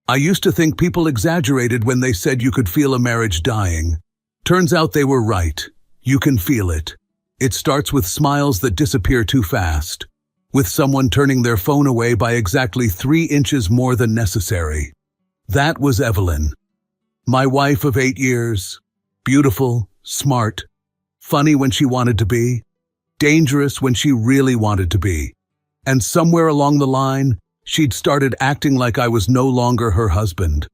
I used to think people exaggerated when they said you could feel a marriage dying. Turns out they were right. You can feel it. It starts with smiles that disappear too fast, with someone turning their phone away by exactly 3 inches more than necessary. That was Evelyn. My wife of 8 years. Beautiful, smart, funny when she wanted to be, dangerous when she really wanted to be. And somewhere along the line, she'd started acting like I was no longer her husband.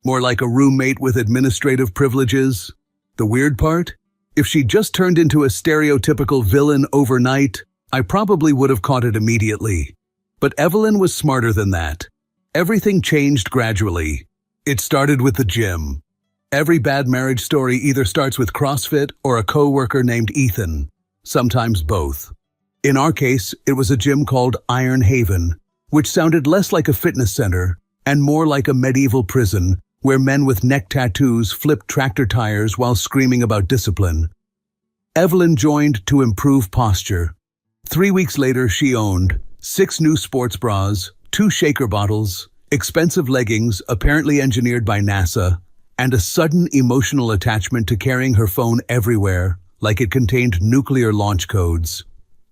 More like a roommate with administrative privileges. The weird part? If she'd just turned into a stereotypical villain overnight, I probably would have caught it immediately. But Evelyn was smarter than that. Everything changed gradually. It started with the gym. Every bad marriage story either starts with CrossFit or a coworker named Ethan, sometimes both. In our case, it was a gym called Iron Haven, which sounded less like a fitness center and more like a medieval prison where men with neck tattoos flipped tractor tires while screaming about discipline. Evelyn joined to improve posture. 3 weeks later, she owned 6 new sports bras, 2 shaker bottles, expensive leggings apparently engineered by NASA, and a sudden emotional attachment to carrying her phone everywhere, like it contained nuclear launch codes.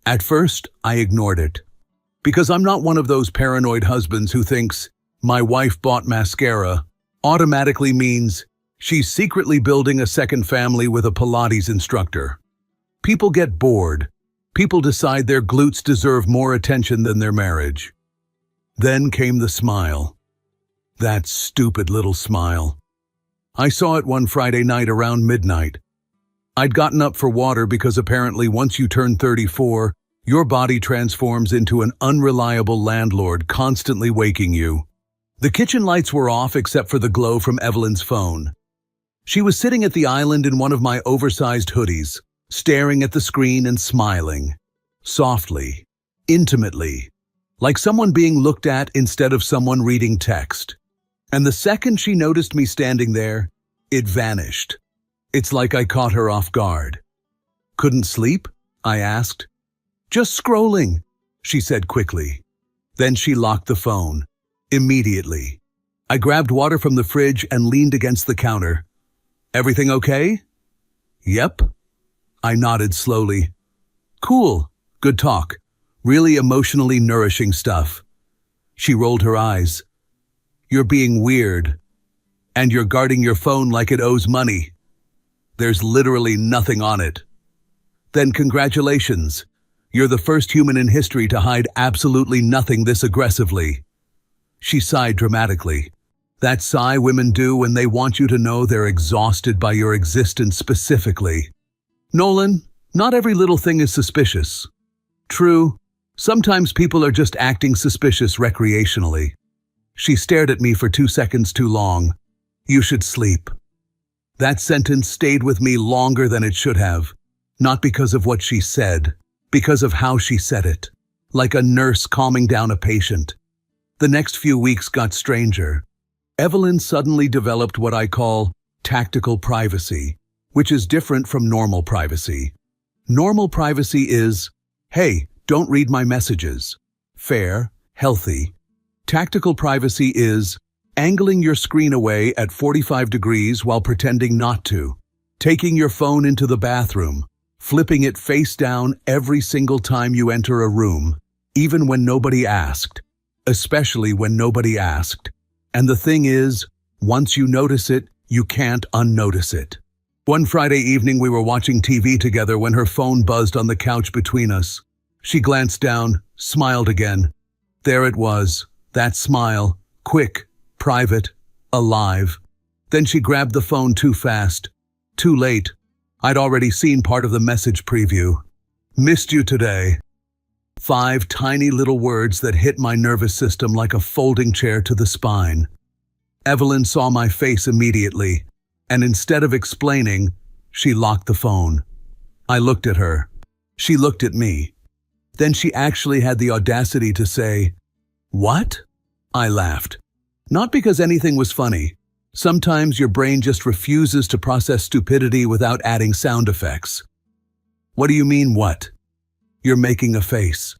At first, I ignored it. Because I'm not one of those paranoid husbands who thinks, my wife bought mascara, automatically means she's secretly building a second family with a Pilates instructor. People get bored. People decide their glutes deserve more attention than their marriage. Then came the smile. That stupid little smile. I saw it one Friday night around midnight. I'd gotten up for water because apparently once you turn 34, your body transforms into an unreliable landlord constantly waking you. The kitchen lights were off except for the glow from Evelyn's phone. She was sitting at the island in one of my oversized hoodies, staring at the screen and smiling. Softly, intimately, like someone being looked at instead of someone reading text. And the second she noticed me standing there, it vanished. It's like I caught her off guard. Couldn't sleep? I asked. Just scrolling, she said quickly. Then she locked the phone. Immediately. I grabbed water from the fridge and leaned against the counter. Everything okay? Yep. I nodded slowly. Cool. Good talk. Really emotionally nourishing stuff. She rolled her eyes. You're being weird. And you're guarding your phone like it owes money. There's literally nothing on it. Then congratulations. You're the first human in history to hide absolutely nothing this aggressively. She sighed dramatically. That sigh women do when they want you to know they're exhausted by your existence specifically. Nolan, not every little thing is suspicious. True, sometimes people are just acting suspicious recreationally. She stared at me for 2 seconds too long. You should sleep. That sentence stayed with me longer than it should have, not because of what she said, because of how she said it, like a nurse calming down a patient. The next few weeks got stranger. Evelyn suddenly developed what I call tactical privacy, which is different from normal privacy. Normal privacy is, hey, don't read my messages. Fair, healthy. Tactical privacy is angling your screen away at 45 degrees while pretending not to, taking your phone into the bathroom, flipping it face down every single time you enter a room, even when nobody asked, especially when nobody asked. And the thing is, once you notice it, you can't unnotice it. One Friday evening we were watching TV together when her phone buzzed on the couch between us. She glanced down, smiled again. There it was, that smile, quick, private, alive. Then she grabbed the phone too fast. Too late. I'd already seen part of the message preview. Missed you today. 5 tiny little words that hit my nervous system like a folding chair to the spine. Evelyn saw my face immediately, and instead of explaining, she locked the phone. I looked at her. She looked at me. Then she actually had the audacity to say, "What?" I laughed. Not because anything was funny. Sometimes your brain just refuses to process stupidity without adding sound effects. What do you mean, what? You're making a face.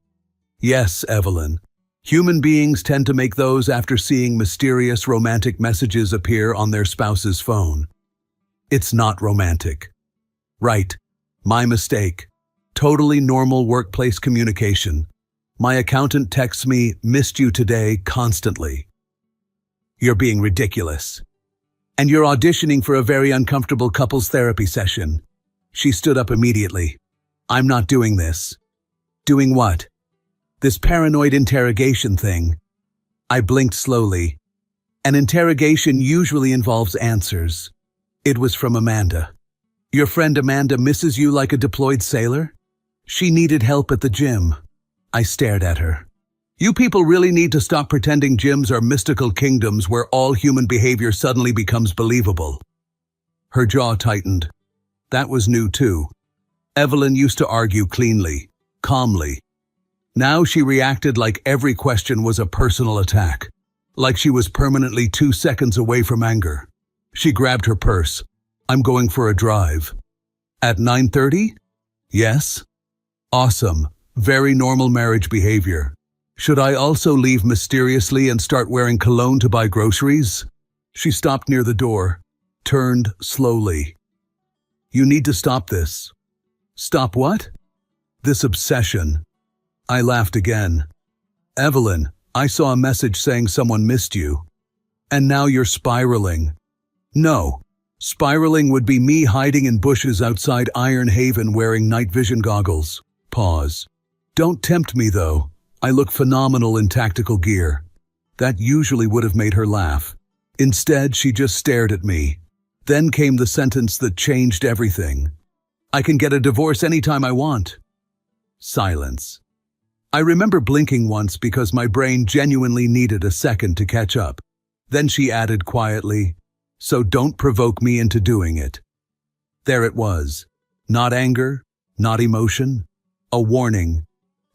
Yes, Evelyn. Human beings tend to make those after seeing mysterious romantic messages appear on their spouse's phone. It's not romantic. Right. My mistake. Totally normal workplace communication. My accountant texts me, "Missed you today," constantly. You're being ridiculous. And you're auditioning for a very uncomfortable couples therapy session. She stood up immediately. I'm not doing this. Doing what? This paranoid interrogation thing. I blinked slowly. An interrogation usually involves answers. It was from Amanda. Your friend Amanda misses you like a deployed sailor? She needed help at the gym. I stared at her. You people really need to stop pretending gyms are mystical kingdoms where all human behavior suddenly becomes believable. Her jaw tightened. That was new too. Evelyn used to argue cleanly, calmly. Now she reacted like every question was a personal attack, like she was permanently 2 seconds away from anger. She grabbed her purse. I'm going for a drive. At 9:30? Yes. Awesome. Very normal marriage behavior. Should I also leave mysteriously and start wearing cologne to buy groceries? She stopped near the door, turned slowly. You need to stop this. Stop what? This obsession. I laughed again. Evelyn, I saw a message saying someone missed you. And now you're spiraling. No. Spiraling would be me hiding in bushes outside Iron Haven wearing night vision goggles. Pause. Don't tempt me though. I look phenomenal in tactical gear. That usually would have made her laugh. Instead, she just stared at me. Then came the sentence that changed everything. I can get a divorce anytime I want. Silence. I remember blinking once because my brain genuinely needed a second to catch up. Then she added quietly, so don't provoke me into doing it. There it was. Not anger, not emotion, a warning.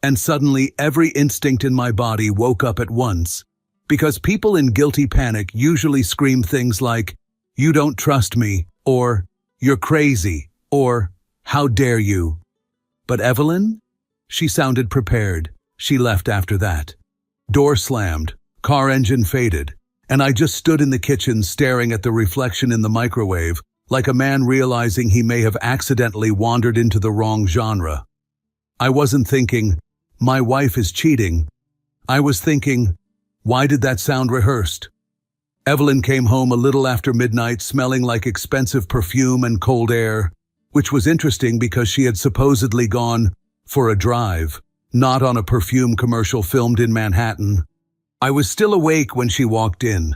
And suddenly every instinct in my body woke up at once, because people in guilty panic usually scream things like, "You don't trust me," or "You're crazy," or "How dare you?" But Evelyn? She sounded prepared. She left after that. Door slammed, car engine faded, and I just stood in the kitchen staring at the reflection in the microwave, like a man realizing he may have accidentally wandered into the wrong genre. I wasn't thinking, my wife is cheating. I was thinking, why did that sound rehearsed? Evelyn came home a little after midnight smelling like expensive perfume and cold air, which was interesting because she had supposedly gone for a drive, not on a perfume commercial filmed in Manhattan. I was still awake when she walked in.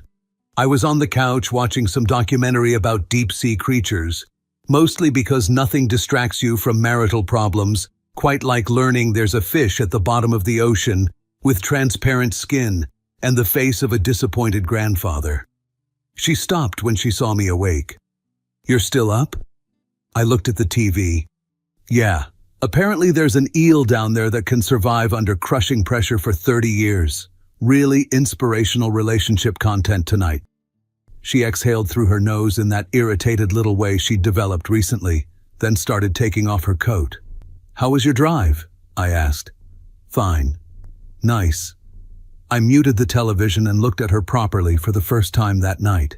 I was on the couch watching some documentary about deep-sea creatures, mostly because nothing distracts you from marital problems, quite like learning there's a fish at the bottom of the ocean with transparent skin and the face of a disappointed grandfather. She stopped when she saw me awake. You're still up? I looked at the TV. Yeah, apparently there's an eel down there that can survive under crushing pressure for 30 years. Really inspirational relationship content tonight. She exhaled through her nose in that irritated little way she'd developed recently, then started taking off her coat. How was your drive? I asked. Fine. Nice. I muted the television and looked at her properly for the first time that night.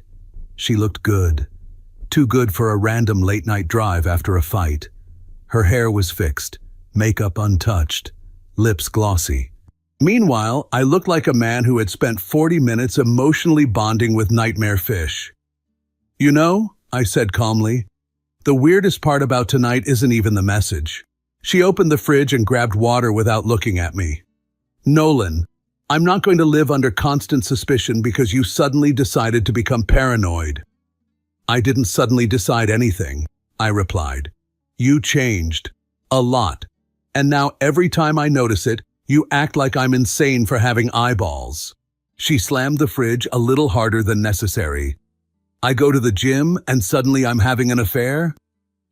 She looked good. Too good for a random late-night drive after a fight. Her hair was fixed, makeup untouched, lips glossy. Meanwhile, I looked like a man who had spent 40 minutes emotionally bonding with nightmare fish. You know, I said calmly, the weirdest part about tonight isn't even the message. She opened the fridge and grabbed water without looking at me. Nolan, I'm not going to live under constant suspicion because you suddenly decided to become paranoid. I didn't suddenly decide anything, I replied. You changed. A lot. And now every time I notice it, you act like I'm insane for having eyeballs. She slammed the fridge a little harder than necessary. I go to the gym and suddenly I'm having an affair?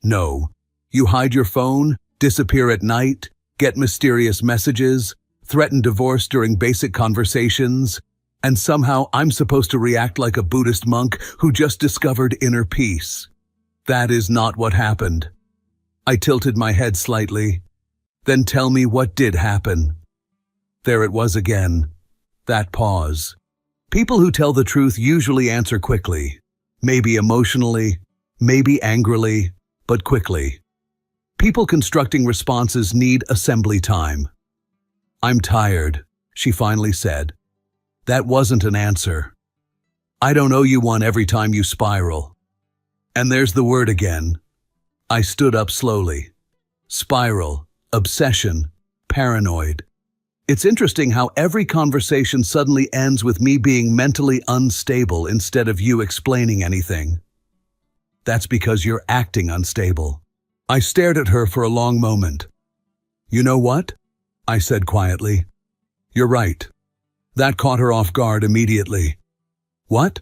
No. You hide your phone, disappear at night, get mysterious messages, threaten divorce during basic conversations, and somehow I'm supposed to react like a Buddhist monk who just discovered inner peace. That is not what happened. I tilted my head slightly. Then tell me what did happen. There it was again. That pause. People who tell the truth usually answer quickly. Maybe emotionally, maybe angrily, but quickly. People constructing responses need assembly time. "I'm tired," she finally said. That wasn't an answer. "I don't owe you one every time you spiral." And there's the word again. I stood up slowly. Spiral, obsession, paranoid. It's interesting how every conversation suddenly ends with me being mentally unstable instead of you explaining anything. That's because you're acting unstable. I stared at her for a long moment. "You know what?" I said quietly. "You're right." That caught her off guard immediately. "What?"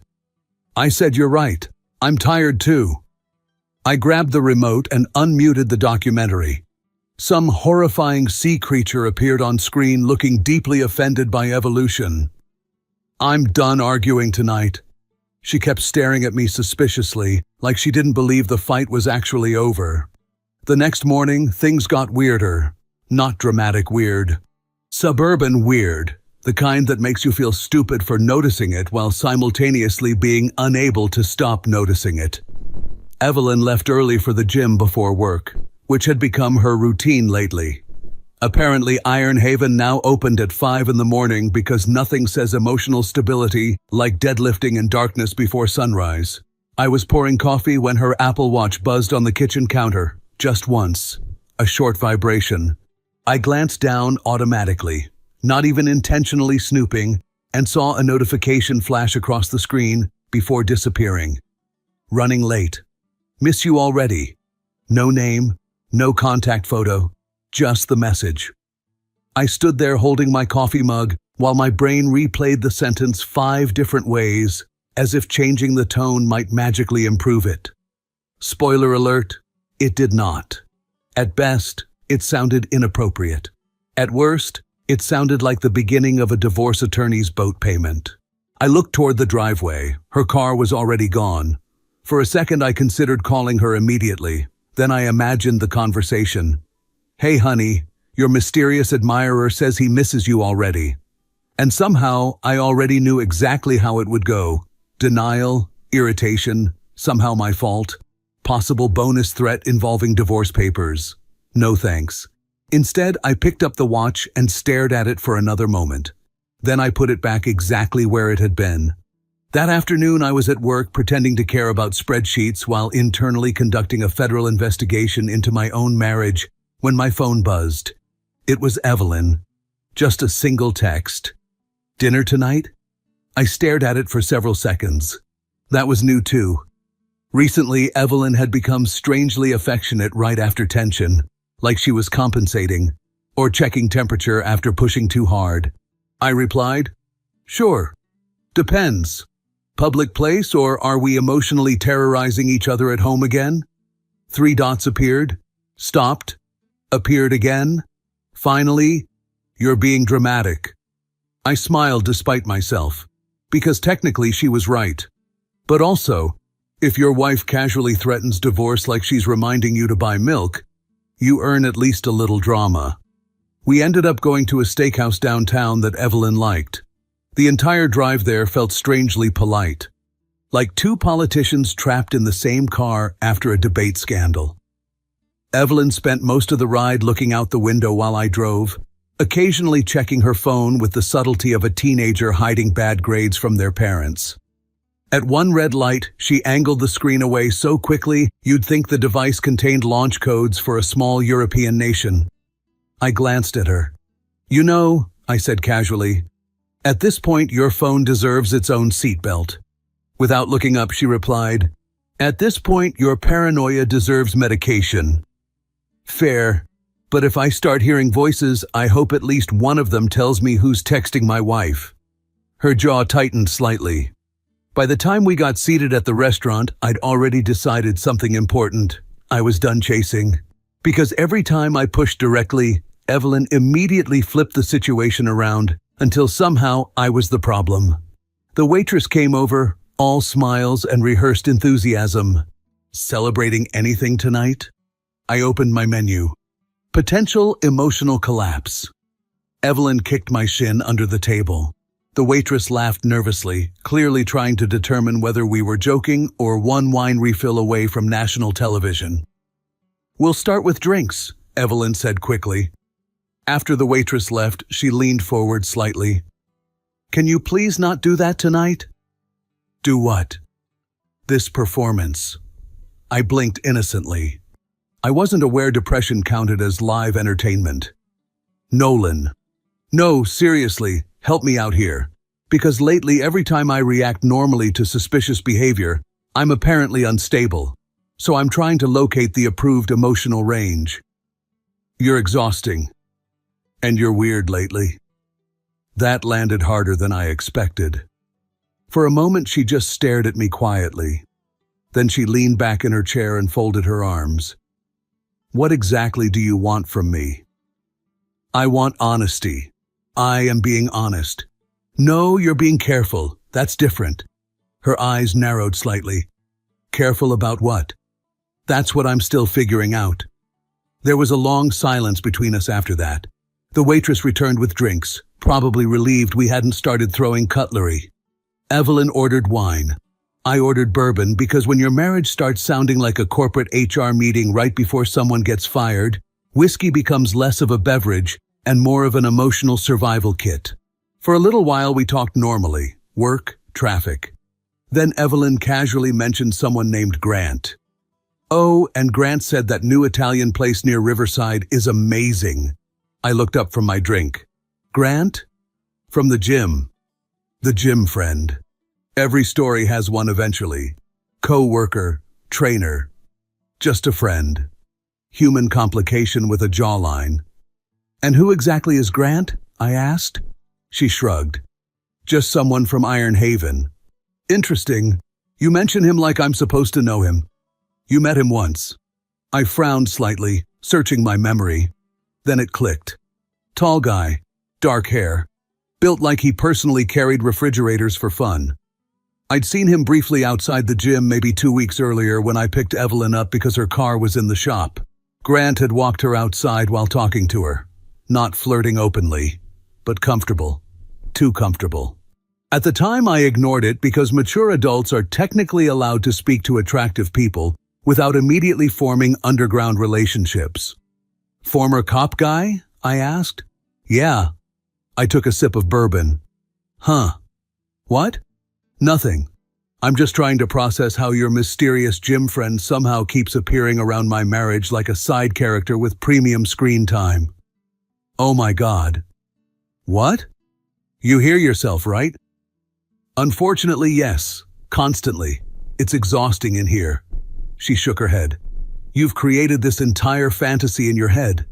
I said, "You're right. I'm tired too." I grabbed the remote and unmuted the documentary. Some horrifying sea creature appeared on screen looking deeply offended by evolution. "I'm done arguing tonight." She kept staring at me suspiciously, like she didn't believe the fight was actually over. The next morning, things got weirder. Not dramatic weird. Suburban weird. The kind that makes you feel stupid for noticing it while simultaneously being unable to stop noticing it. Evelyn left early for the gym before work, which had become her routine lately. Apparently, Iron Haven now opened at 5 in the morning because nothing says emotional stability like deadlifting in darkness before sunrise. I was pouring coffee when her Apple Watch buzzed on the kitchen counter, just once. A short vibration. I glanced down automatically, not even intentionally snooping, and saw a notification flash across the screen before disappearing. "Running late. Miss you already." No name, no contact photo, just the message. I stood there holding my coffee mug while my brain replayed the sentence 5 different ways, as if changing the tone might magically improve it. Spoiler alert, it did not. At best, it sounded inappropriate. At worst, it sounded like the beginning of a divorce attorney's boat payment. I looked toward the driveway. Her car was already gone. For a second, I considered calling her immediately. Then I imagined the conversation. "Hey, honey, your mysterious admirer says he misses you already." And somehow, I already knew exactly how it would go. Denial, irritation, somehow my fault. Possible bonus threat involving divorce papers. No thanks. Instead, I picked up the watch and stared at it for another moment. Then I put it back exactly where it had been. That afternoon, I was at work pretending to care about spreadsheets while internally conducting a federal investigation into my own marriage when my phone buzzed. It was Evelyn. Just a single text. "Dinner tonight?" I stared at it for several seconds. That was new too. Recently, Evelyn had become strangely affectionate right after tension, like she was compensating, or checking temperature after pushing too hard. I replied, "Sure. Depends. Public place, or are we emotionally terrorizing each other at home again?" 3 dots appeared, stopped, appeared again. Finally, "You're being dramatic." I smiled despite myself, because technically she was right. But also, if your wife casually threatens divorce like she's reminding you to buy milk, you earn at least a little drama. We ended up going to a steakhouse downtown that Evelyn liked. The entire drive there felt strangely polite, like 2 politicians trapped in the same car after a debate scandal. Evelyn spent most of the ride looking out the window while I drove, occasionally checking her phone with the subtlety of a teenager hiding bad grades from their parents. At one red light, she angled the screen away so quickly you'd think the device contained launch codes for a small European nation. I glanced at her. "You know," I said casually, "at this point your phone deserves its own seatbelt." Without looking up, she replied, "At this point your paranoia deserves medication." Fair, but if I start hearing voices, I hope at least one of them tells me who's texting my wife. Her jaw tightened slightly. By the time we got seated at the restaurant, I'd already decided something important. I was done chasing. Because every time I pushed directly, Evelyn immediately flipped the situation around until somehow I was the problem. The waitress came over, all smiles and rehearsed enthusiasm. "Celebrating anything tonight?" I opened my menu. Potential emotional collapse. Evelyn kicked my shin under the table. The waitress laughed nervously, clearly trying to determine whether we were joking or one wine refill away from national television. "We'll start with drinks," Evelyn said quickly. After the waitress left, she leaned forward slightly. "Can you please not do that tonight?" "Do what?" "This performance." I blinked innocently. I wasn't aware depression counted as live entertainment. "Nolan." "No, seriously, help me out here. Because lately every time I react normally to suspicious behavior, I'm apparently unstable. So I'm trying to locate the approved emotional range." "You're exhausting. And you're weird lately." That landed harder than I expected. For a moment she just stared at me quietly. Then she leaned back in her chair and folded her arms. "What exactly do you want from me?" "I want honesty. I am being honest." "No, you're being careful. That's different." Her eyes narrowed slightly. "Careful about what?" "That's what I'm still figuring out." There was a long silence between us after that. The waitress returned with drinks, probably relieved we hadn't started throwing cutlery. Evelyn ordered wine. I ordered bourbon because when your marriage starts sounding like a corporate HR meeting right before someone gets fired, whiskey becomes less of a beverage and more of an emotional survival kit. For a little while we talked normally, work, traffic. Then Evelyn casually mentioned someone named Grant. "Oh, and Grant said that new Italian place near Riverside is amazing." I looked up from my drink. "Grant?" "From the gym." "The gym friend. Every story has one eventually. Co-worker, trainer. Just a friend. Human complication with a jawline." "And who exactly is Grant?" I asked. She shrugged. "Just someone from Iron Haven." "Interesting. You mention him like I'm supposed to know him. You met him once." I frowned slightly, searching my memory. Then it clicked. Tall guy, dark hair, built like he personally carried refrigerators for fun. I'd seen him briefly outside the gym maybe 2 weeks earlier when I picked Evelyn up because her car was in the shop. Grant had walked her outside while talking to her. Not flirting openly, but comfortable. Too comfortable. At the time I ignored it because mature adults are technically allowed to speak to attractive people without immediately forming underground relationships. "Former cop guy?" I asked. "Yeah." I took a sip of bourbon. "Huh. What?" "Nothing. I'm just trying to process how your mysterious gym friend somehow keeps appearing around my marriage like a side character with premium screen time." "Oh my God." "What?" "You hear yourself, right?" "Unfortunately, yes. Constantly. It's exhausting in here." She shook her head. "You've created this entire fantasy in your head."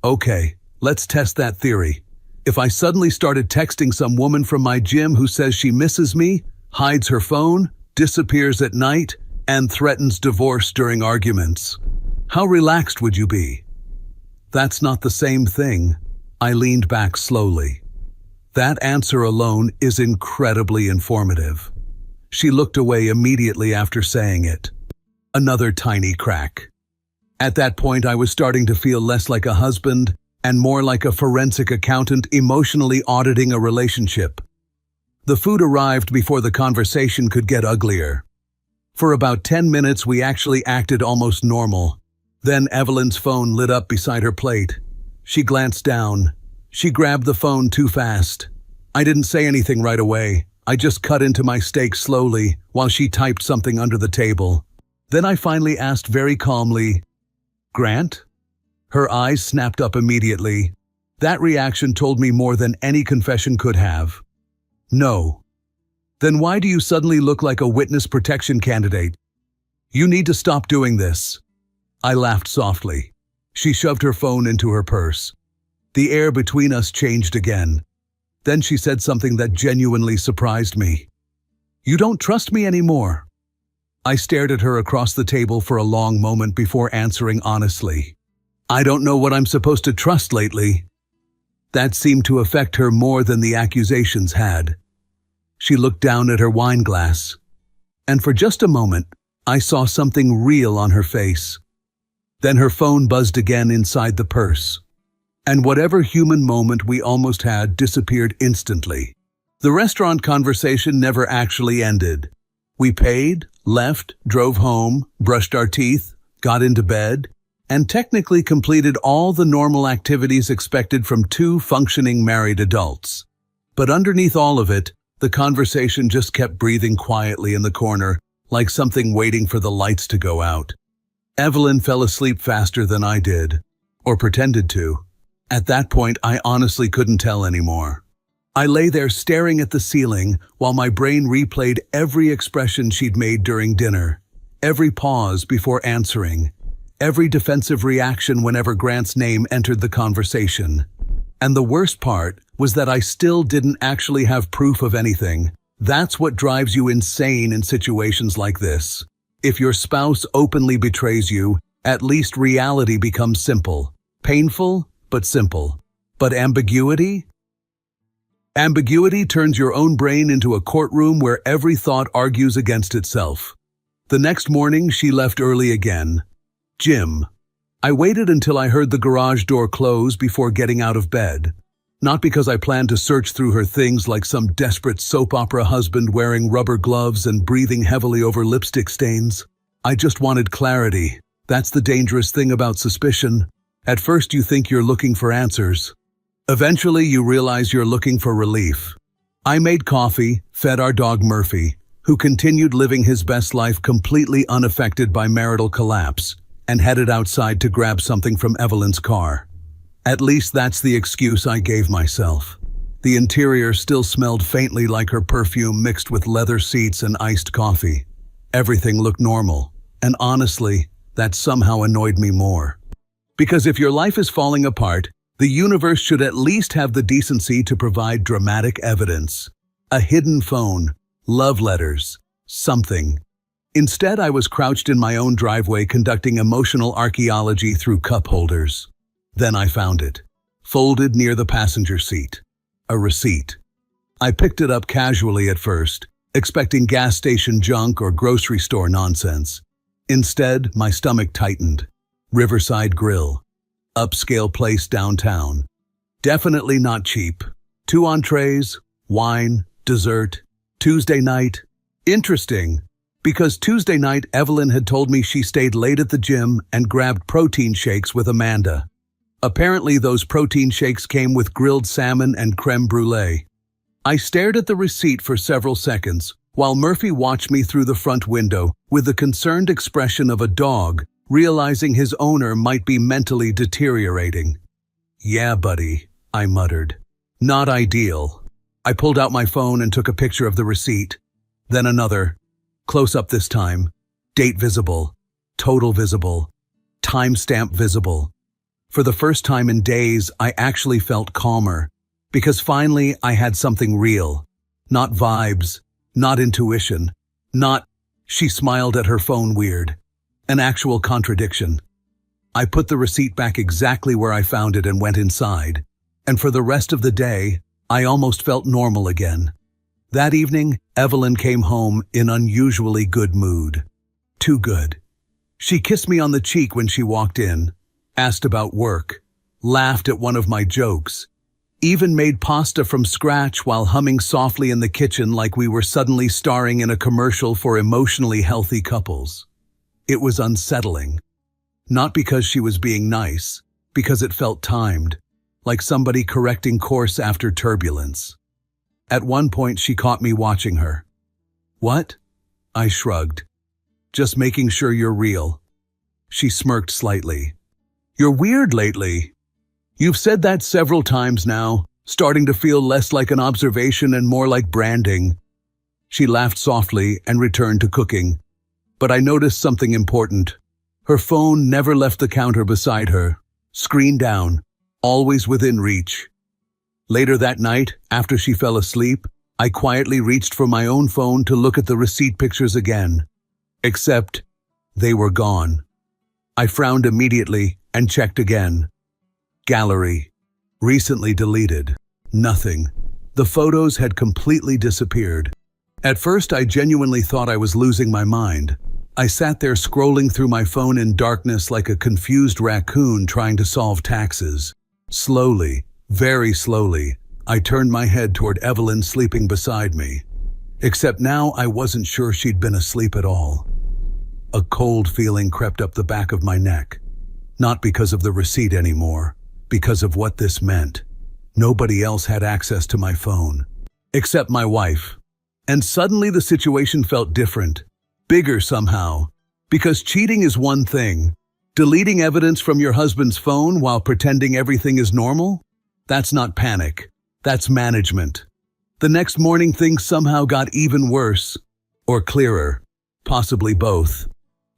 "Okay, let's test that theory. If I suddenly started texting some woman from my gym who says she misses me, hides her phone, disappears at night, and threatens divorce during arguments, how relaxed would you be?" "That's not the same thing." I leaned back slowly. That answer alone is incredibly informative. She looked away immediately after saying it. Another tiny crack. At that point, I was starting to feel less like a husband and more like a forensic accountant emotionally auditing a relationship. The food arrived before the conversation could get uglier. For about 10 minutes, we actually acted almost normal. Then Evelyn's phone lit up beside her plate. She glanced down. She grabbed the phone too fast. I didn't say anything right away. I just cut into my steak slowly while she typed something under the table. Then I finally asked very calmly, "Grant?" Her eyes snapped up immediately. That reaction told me more than any confession could have. "No." "Then why do you suddenly look like a witness protection candidate? You need to stop doing this." I laughed softly. She shoved her phone into her purse. The air between us changed again. Then she said something that genuinely surprised me. "You don't trust me anymore." I stared at her across the table for a long moment before answering honestly. "I don't know what I'm supposed to trust lately." That seemed to affect her more than the accusations had. She looked down at her wine glass, and for just a moment, I saw something real on her face. Then her phone buzzed again inside the purse, and whatever human moment we almost had disappeared instantly. The restaurant conversation never actually ended. We paid, left, drove home, brushed our teeth, got into bed, and technically completed all the normal activities expected from two functioning married adults. But underneath all of it, the conversation just kept breathing quietly in the corner, like something waiting for the lights to go out. Evelyn fell asleep faster than I did, or pretended to. At that point, I honestly couldn't tell anymore. I lay there staring at the ceiling while my brain replayed every expression she'd made during dinner, every pause before answering, every defensive reaction whenever Grant's name entered the conversation. And the worst part was that I still didn't actually have proof of anything. That's what drives you insane in situations like this. If your spouse openly betrays you, at least reality becomes simple. Painful, but simple. But ambiguity? Ambiguity turns your own brain into a courtroom where every thought argues against itself. The next morning, she left early again. Jim. I waited until I heard the garage door close before getting out of bed. Not because I planned to search through her things like some desperate soap opera husband wearing rubber gloves and breathing heavily over lipstick stains. I just wanted clarity. That's the dangerous thing about suspicion. At first you think you're looking for answers. Eventually you realize you're looking for relief. I made coffee, fed our dog Murphy, who continued living his best life completely unaffected by marital collapse, and headed outside to grab something from Evelyn's car. At least that's the excuse I gave myself. The interior still smelled faintly like her perfume mixed with leather seats and iced coffee. Everything looked normal, and honestly, that somehow annoyed me more. Because if your life is falling apart, the universe should at least have the decency to provide dramatic evidence. A hidden phone, love letters, something. Instead, I was crouched in my own driveway conducting emotional archaeology through cup holders. Then I found it, folded near the passenger seat. A receipt. I picked it up casually at first, expecting gas station junk or grocery store nonsense. Instead, my stomach tightened. Riverside Grill. Upscale place downtown. Definitely not cheap. 2 entrees, wine, dessert. Tuesday night. Interesting, because Tuesday night Evelyn had told me she stayed late at the gym and grabbed protein shakes with Amanda. Apparently those protein shakes came with grilled salmon and creme brulee. I stared at the receipt for several seconds, while Murphy watched me through the front window with the concerned expression of a dog, realizing his owner might be mentally deteriorating. "Yeah, buddy," I muttered. "Not ideal." I pulled out my phone and took a picture of the receipt. Then another. Close up this time. Date visible. Total visible. Timestamp visible. For the first time in days, I actually felt calmer, because finally I had something real. Not vibes, not intuition, not, she smiled at her phone weird, an actual contradiction. I put the receipt back exactly where I found it and went inside, and for the rest of the day, I almost felt normal again. That evening, Evelyn came home in unusually good mood. Too good. She kissed me on the cheek when she walked in, asked about work, laughed at one of my jokes, even made pasta from scratch while humming softly in the kitchen like we were suddenly starring in a commercial for emotionally healthy couples. It was unsettling. Not because she was being nice, because it felt timed, like somebody correcting course after turbulence. At one point she caught me watching her. "What?" I shrugged. "Just making sure you're real." She smirked slightly. "You're weird lately. You've said that several times now, starting to feel less like an observation and more like branding." She laughed softly and returned to cooking. But I noticed something important. Her phone never left the counter beside her, screen down, always within reach. Later that night, after she fell asleep, I quietly reached for my own phone to look at the receipt pictures again. Except, they were gone. I frowned immediately and checked again. Gallery. Recently deleted. Nothing. The photos had completely disappeared. At first, I genuinely thought I was losing my mind. I sat there scrolling through my phone in darkness like a confused raccoon trying to solve taxes. Slowly, very slowly, I turned my head toward Evelyn sleeping beside me. Except now I wasn't sure she'd been asleep at all. A cold feeling crept up the back of my neck. Not because of the receipt anymore, because of what this meant. Nobody else had access to my phone, except my wife. And suddenly the situation felt different, bigger somehow. Because cheating is one thing. Deleting evidence from your husband's phone while pretending everything is normal? That's not panic. That's management. The next morning things somehow got even worse. Or clearer. Possibly both.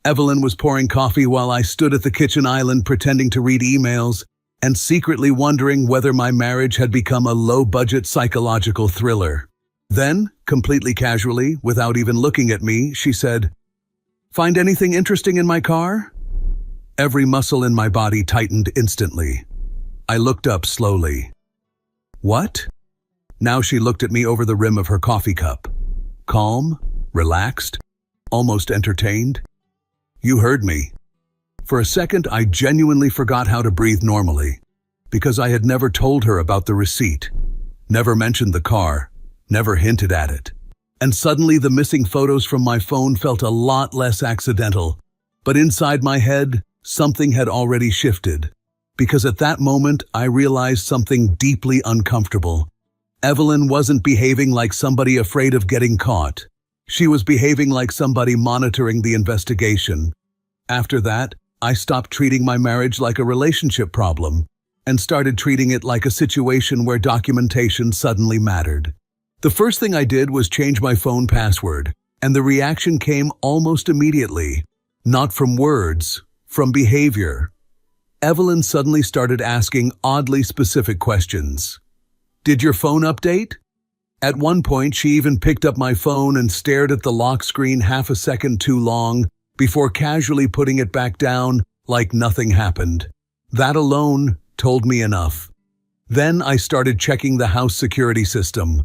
Evelyn was pouring coffee while I stood at the kitchen island pretending to read emails and secretly wondering whether my marriage had become a low-budget psychological thriller. Then, completely casually, without even looking at me, she said, "Find anything interesting in my car?" Every muscle in my body tightened instantly. I looked up slowly. "What?" Now she looked at me over the rim of her coffee cup. Calm, relaxed, almost entertained. "You heard me." For a second, I genuinely forgot how to breathe normally, because I had never told her about the receipt, never mentioned the car, never hinted at it. And suddenly the missing photos from my phone felt a lot less accidental. But inside my head, something had already shifted, because at that moment I realized something deeply uncomfortable. Evelyn wasn't behaving like somebody afraid of getting caught. She was behaving like somebody monitoring the investigation. After that, I stopped treating my marriage like a relationship problem and started treating it like a situation where documentation suddenly mattered. The first thing I did was change my phone password, and the reaction came almost immediately. Not from words, from behavior. Evelyn suddenly started asking oddly specific questions. "Did your phone update?" At one point, she even picked up my phone and stared at the lock screen half a second too long before casually putting it back down like nothing happened. That alone told me enough. Then I started checking the house security system.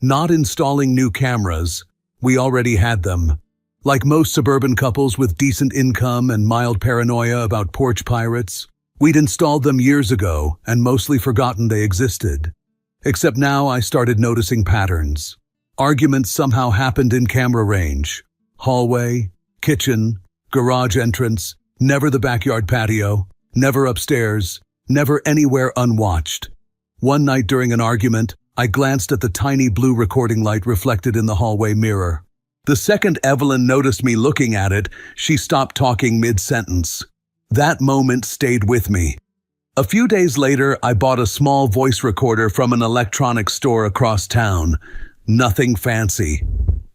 Not installing new cameras. We already had them. Like most suburban couples with decent income and mild paranoia about porch pirates, we'd installed them years ago and mostly forgotten they existed. Except now I started noticing patterns. Arguments somehow happened in camera range. Hallway, kitchen, garage entrance, never the backyard patio, never upstairs, never anywhere unwatched. One night during an argument, I glanced at the tiny blue recording light reflected in the hallway mirror. The second Evelyn noticed me looking at it, she stopped talking mid-sentence. That moment stayed with me. A few days later, I bought a small voice recorder from an electronics store across town. Nothing fancy.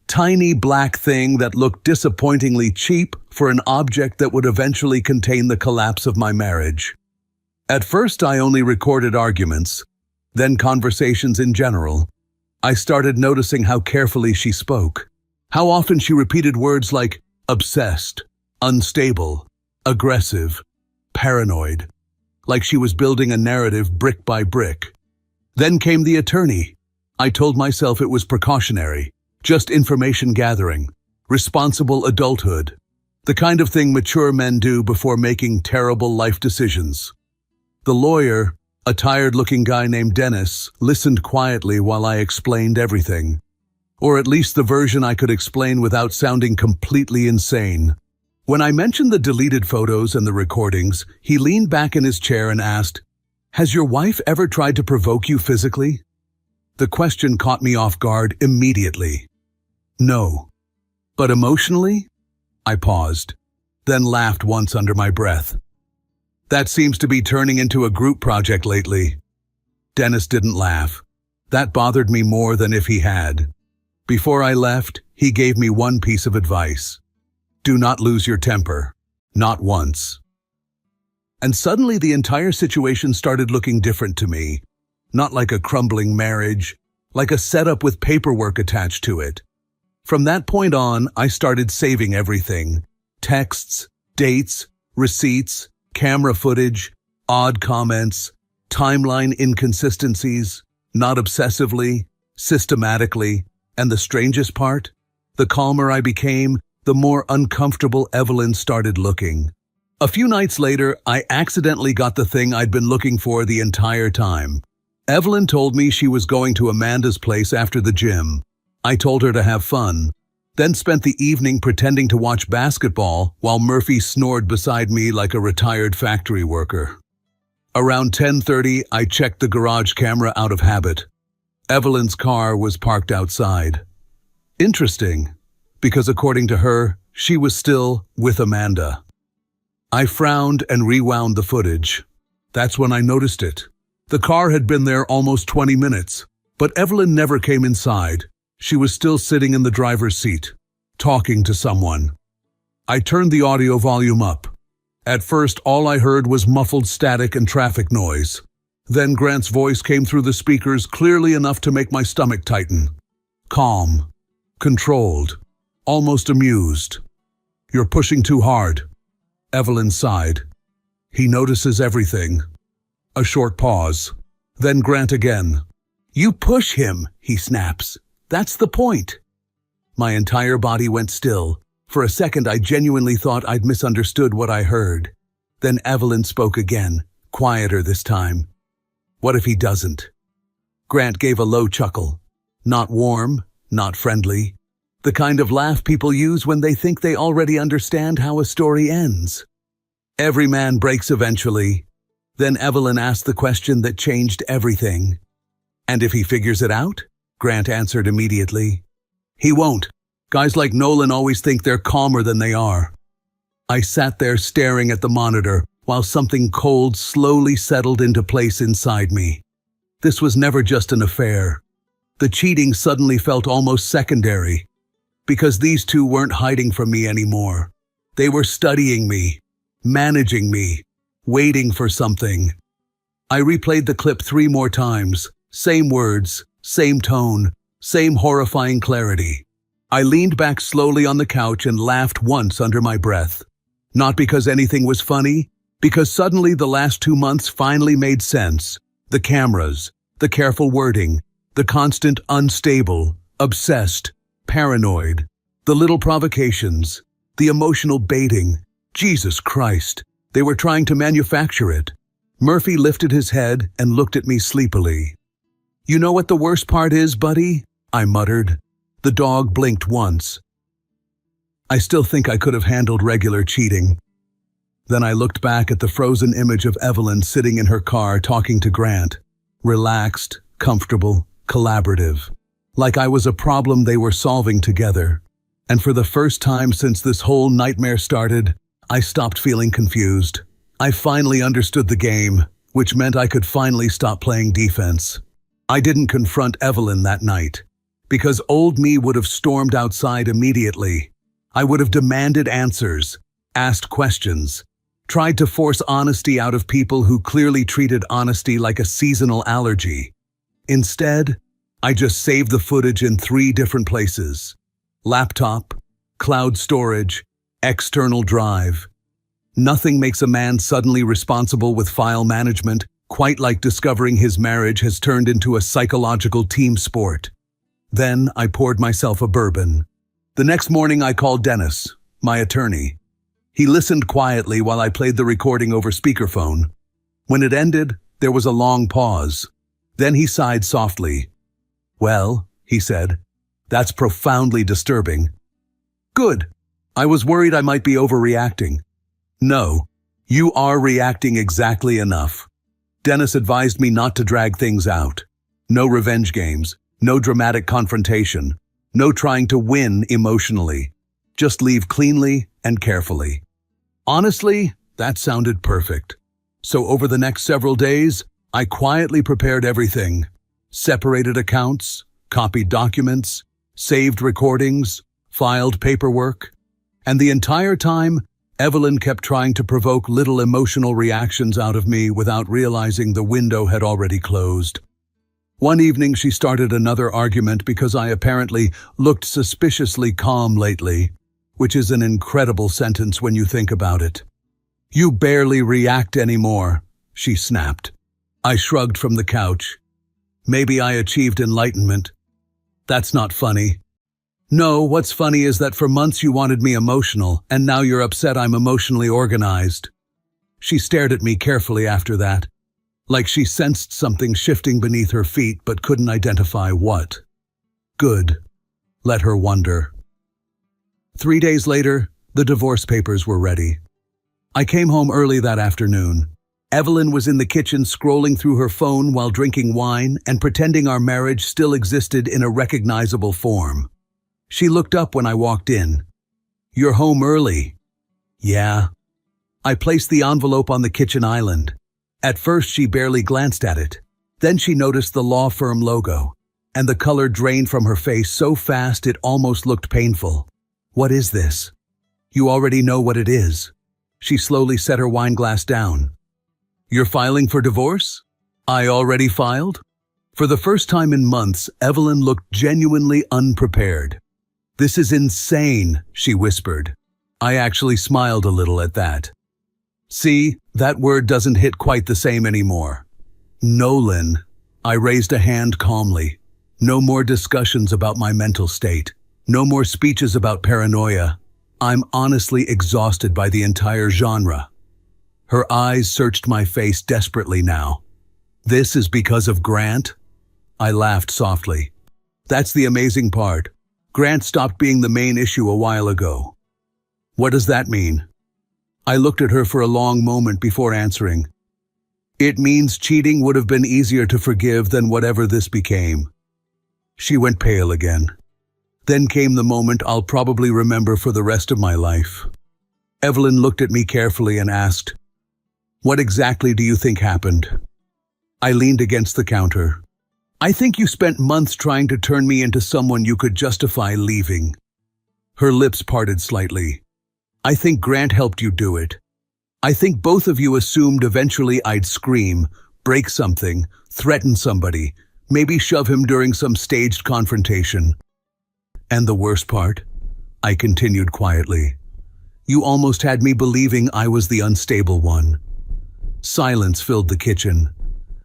Tiny black thing that looked disappointingly cheap for an object that would eventually contain the collapse of my marriage. At first, I only recorded arguments, then conversations in general. I started noticing how carefully she spoke, how often she repeated words like obsessed, unstable, aggressive, paranoid, like she was building a narrative brick by brick. Then came the attorney. I told myself it was precautionary, just information gathering, responsible adulthood, the kind of thing mature men do before making terrible life decisions. The lawyer, a tired-looking guy named Dennis, listened quietly while I explained everything. Or at least the version I could explain without sounding completely insane. When I mentioned the deleted photos and the recordings, he leaned back in his chair and asked, "Has your wife ever tried to provoke you physically?" The question caught me off guard immediately. No. But emotionally? I paused, then laughed once under my breath. That seems to be turning into a group project lately. Dennis didn't laugh. That bothered me more than if he had. Before I left, he gave me one piece of advice. Do not lose your temper. Not once. And suddenly the entire situation started looking different to me. Not like a crumbling marriage, like a setup with paperwork attached to it. From that point on, I started saving everything. Texts, dates, receipts, camera footage, odd comments, timeline inconsistencies, not obsessively, systematically, and the strangest part, the calmer I became, the more uncomfortable Evelyn started looking. A few nights later, I accidentally got the thing I'd been looking for the entire time. Evelyn told me she was going to Amanda's place after the gym. I told her to have fun, then spent the evening pretending to watch basketball while Murphy snored beside me like a retired factory worker. Around 10:30, I checked the garage camera out of habit. Evelyn's car was parked outside. Interesting, because according to her, she was still with Amanda. I frowned and rewound the footage. That's when I noticed it. The car had been there almost 20 minutes, but Evelyn never came inside. She was still sitting in the driver's seat, talking to someone. I turned the audio volume up. At first, all I heard was muffled static and traffic noise. Then Grant's voice came through the speakers clearly enough to make my stomach tighten. Calm, controlled, almost amused. "You're pushing too hard." Evelyn sighed. "He notices everything." A short pause. Then Grant again. "You push him," he snaps. "That's the point." My entire body went still. For a second, I genuinely thought I'd misunderstood what I heard. Then Evelyn spoke again, quieter this time. "What if he doesn't?" Grant gave a low chuckle. Not warm, not friendly. The kind of laugh people use when they think they already understand how a story ends. Every man breaks eventually. Then Evelyn asked the question that changed everything. "And if he figures it out?" Grant answered immediately. "He won't. Guys like Nolan always think they're calmer than they are." I sat there staring at the monitor while something cold slowly settled into place inside me. This was never just an affair. The cheating suddenly felt almost secondary, because these two weren't hiding from me anymore. They were studying me, managing me, waiting for something. I replayed the clip 3 more times. Same words, same tone, same horrifying clarity. I leaned back slowly on the couch and laughed once under my breath. Not because anything was funny, because suddenly the last 2 months finally made sense. The cameras, the careful wording, the constant unstable, obsessed, paranoid, the little provocations, the emotional baiting. Jesus Christ, they were trying to manufacture it. Murphy lifted his head and looked at me sleepily. "You know what the worst part is, buddy?" I muttered. The dog blinked once. I still think I could have handled regular cheating. Then I looked back at the frozen image of Evelyn sitting in her car talking to Grant. Relaxed, comfortable, collaborative. Like I was a problem they were solving together. And for the first time since this whole nightmare started, I stopped feeling confused. I finally understood the game, which meant I could finally stop playing defense. I didn't confront Evelyn that night, because old me would have stormed outside immediately. I would have demanded answers, asked questions, tried to force honesty out of people who clearly treated honesty like a seasonal allergy. Instead, I just saved the footage in 3 different places: laptop, cloud storage, external drive. Nothing makes a man suddenly responsible with file management quite like discovering his marriage has turned into a psychological team sport. Then I poured myself a bourbon. The next morning I called Dennis, my attorney. He listened quietly while I played the recording over speakerphone. When it ended, there was a long pause. Then he sighed softly. "Well," he said, "that's profoundly disturbing." "Good. I was worried I might be overreacting." "No, you are reacting exactly enough." Dennis advised me not to drag things out. No revenge games, no dramatic confrontation, no trying to win emotionally. Just leave cleanly and carefully. Honestly, that sounded perfect. So over the next several days, I quietly prepared everything. Separated accounts, copied documents, saved recordings, filed paperwork. And the entire time, Evelyn kept trying to provoke little emotional reactions out of me without realizing the window had already closed. One evening she started another argument because I apparently looked suspiciously calm lately, which is an incredible sentence when you think about it. "You barely react anymore," she snapped. I shrugged from the couch. Maybe I achieved enlightenment. That's not funny. "No, what's funny is that for months you wanted me emotional, and now you're upset I'm emotionally organized." She stared at me carefully after that. like she sensed something shifting beneath her feet but couldn't identify what. Good. Let her wonder. 3 days later, the divorce papers were ready. I came home early that afternoon. Evelyn was in the kitchen scrolling through her phone while drinking wine and pretending our marriage still existed in a recognizable form. She looked up when I walked in. "You're home early." "Yeah." I placed the envelope on the kitchen island. At first, she barely glanced at it. Then she noticed the law firm logo, and the color drained from her face so fast it almost looked painful. "What is this?" "You already know what it is." She slowly set her wine glass down. "You're filing for divorce?" "I already filed?" For the first time in months, Evelyn looked genuinely unprepared. "This is insane," she whispered. I actually smiled a little at that. "See, that word doesn't hit quite the same anymore." "Nolan," I raised a hand calmly. "No more discussions about my mental state. No more speeches about paranoia. I'm honestly exhausted by the entire genre." Her eyes searched my face desperately now. "This is because of Grant?" I laughed softly. "That's the amazing part. Grant stopped being the main issue a while ago." "What does that mean?" I looked at her for a long moment before answering. "It means cheating would have been easier to forgive than whatever this became." She went pale again. Then came the moment I'll probably remember for the rest of my life. Evelyn looked at me carefully and asked, "What exactly do you think happened?" I leaned against the counter. "I think you spent months trying to turn me into someone you could justify leaving." Her lips parted slightly. "I think Grant helped you do it. I think both of you assumed eventually I'd scream, break something, threaten somebody, maybe shove him during some staged confrontation. And the worst part," I continued quietly, "you almost had me believing I was the unstable one." Silence filled the kitchen.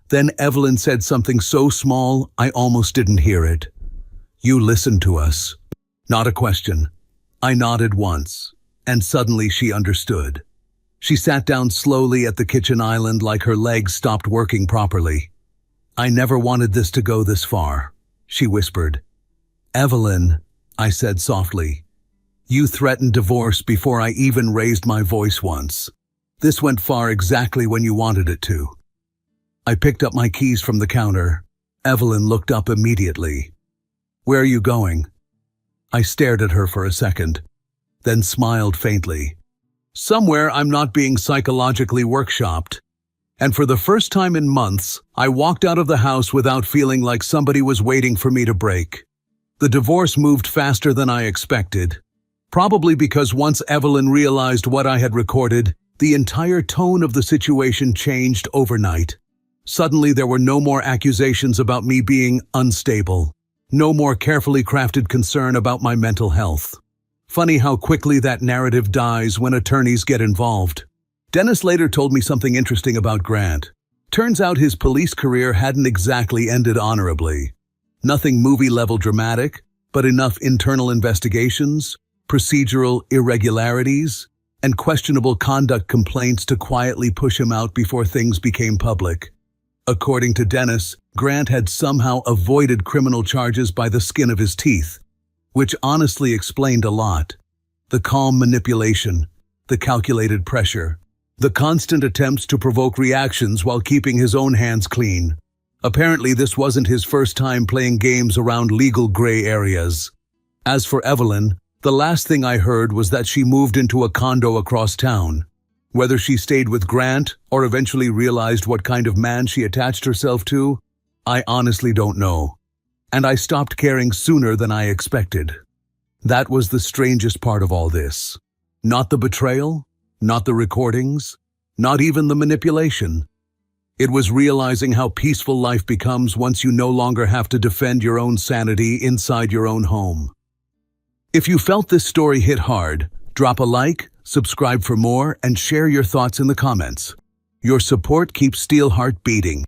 Then Evelyn said something so small I almost didn't hear it. "You listened to us." Not a question. I nodded once, and suddenly she understood. She sat down slowly at the kitchen island like her legs stopped working properly. "I never wanted this to go this far," she whispered. "Evelyn," I said softly, "you threatened divorce before I even raised my voice once. This went far exactly when you wanted it to." I picked up my keys from the counter. Evelyn looked up immediately. "Where are you going?" I stared at her for a second, then smiled faintly. "Somewhere I'm not being psychologically workshopped." And for the first time in months, I walked out of the house without feeling like somebody was waiting for me to break. The divorce moved faster than I expected. Probably because once Evelyn realized what I had recorded, the entire tone of the situation changed overnight. Suddenly there were no more accusations about me being unstable. No more carefully crafted concern about my mental health. Funny how quickly that narrative dies when attorneys get involved. Dennis later told me something interesting about Grant. Turns out his police career hadn't exactly ended honorably. Nothing movie-level dramatic, but enough internal investigations, procedural irregularities, and questionable conduct complaints to quietly push him out before things became public. According to Dennis, Grant had somehow avoided criminal charges by the skin of his teeth, which honestly explained a lot. The calm manipulation, the calculated pressure, the constant attempts to provoke reactions while keeping his own hands clean. Apparently, this wasn't his first time playing games around legal gray areas. As for Evelyn, the last thing I heard was that she moved into a condo across town. Whether she stayed with Grant or eventually realized what kind of man she attached herself to, I honestly don't know. And I stopped caring sooner than I expected. That was the strangest part of all this. Not the betrayal, not the recordings, not even the manipulation. It was realizing how peaceful life becomes once you no longer have to defend your own sanity inside your own home. If you felt this story hit hard, drop a like, subscribe for more, and share your thoughts in the comments. Your support keeps Steelheart beating.